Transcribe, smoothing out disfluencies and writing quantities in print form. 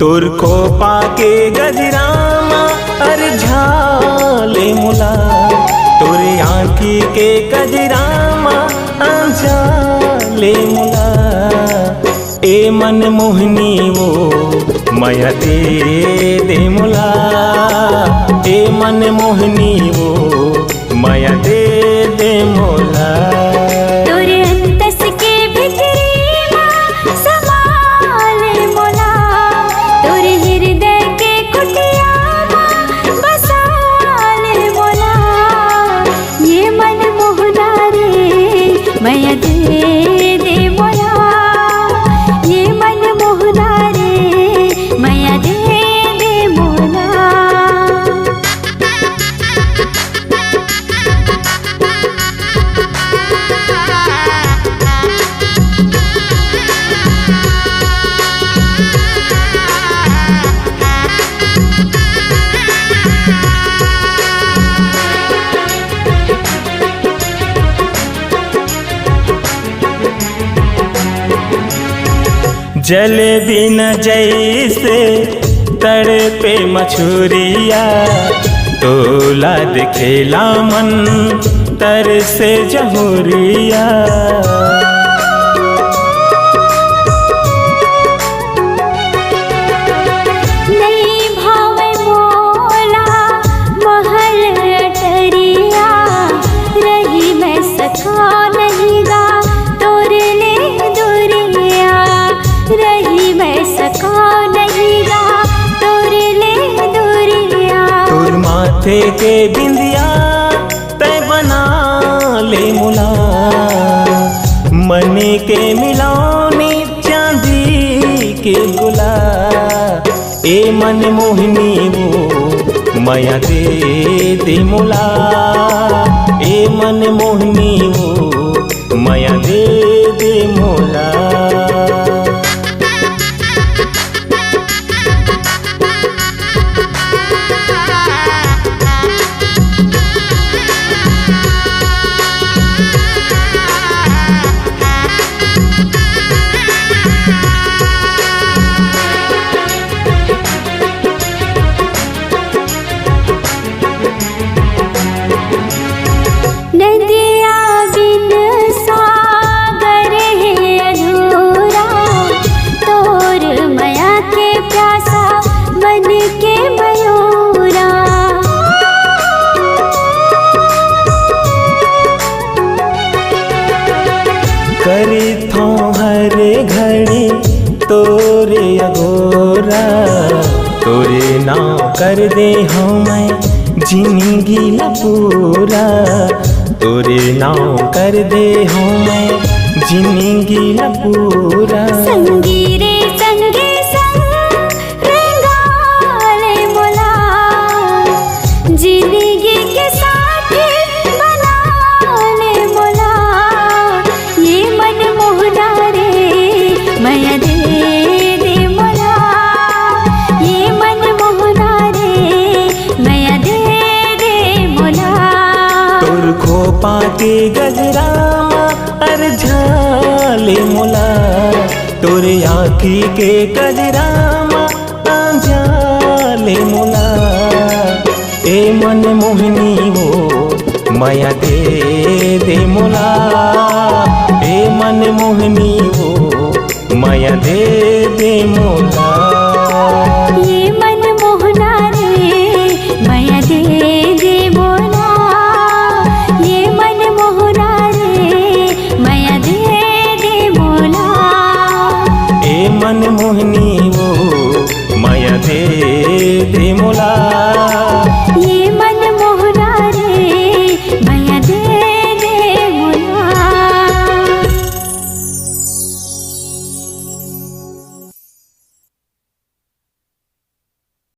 तोर को पाके गजरामा अर झाले मुला, तोरे आँखी के गजरामा झाले मुला। ए मन मोहनी वो माया दे मुला, ए मन मोहनी वो माया दे मोला। तोरे अंतस के भितरी माँ समाले मोला, तोरे हृदय के कुटिया माँ बसाले मोला। ये मन मोहना रे माया दे मोला, ये मन मोहना रे माया दे मोला। जल बिन जैसे तड़पे मछुरिया, तोला दिखेला मन तरसे जहुरिया। नहीं भावे मोला महल अटरिया, रही मैं सखा नहीं गा तोरे ले दुरिया, रही मैं सखा नहीं गा तोरे ले दुरिया। तोर माथे के बिंदिया तय बना ले मुला, मन के मिलाने चांदी के गुला। ए मन मोहनी वो माया दे मुला, ए मन मोहनी वो माया दे मोला। नदिया बिन सागर है अधूरा, तोर माया के प्यासा मन के मयूरा। करी थो हर घड़ी तोरे अगोरा, तोरे नाम कर दे हूँ मैं जिंदगी ला पूरा, तोरे नाम कर दे हूँ मैं जिंदगी ला पूरा। संगी रे संगी संग रंगाले मोला, जिंदगी के साथी बना ले मोला। ये मन मोहना रे माया दे मोला, ये मन मोहना रे माया दे मोला। तोर खोपा के गजरामा अर झाले मुला, तोरे आँखी के गजरामा झाले मुला। ए मन मोहनी वो माया दे मुला, ए मन मोहनी वो माया दे मोला। ये मन मोहना रे माया दे मोला, ये मन मोहना रे माया दे मोला। ए मन मोहनी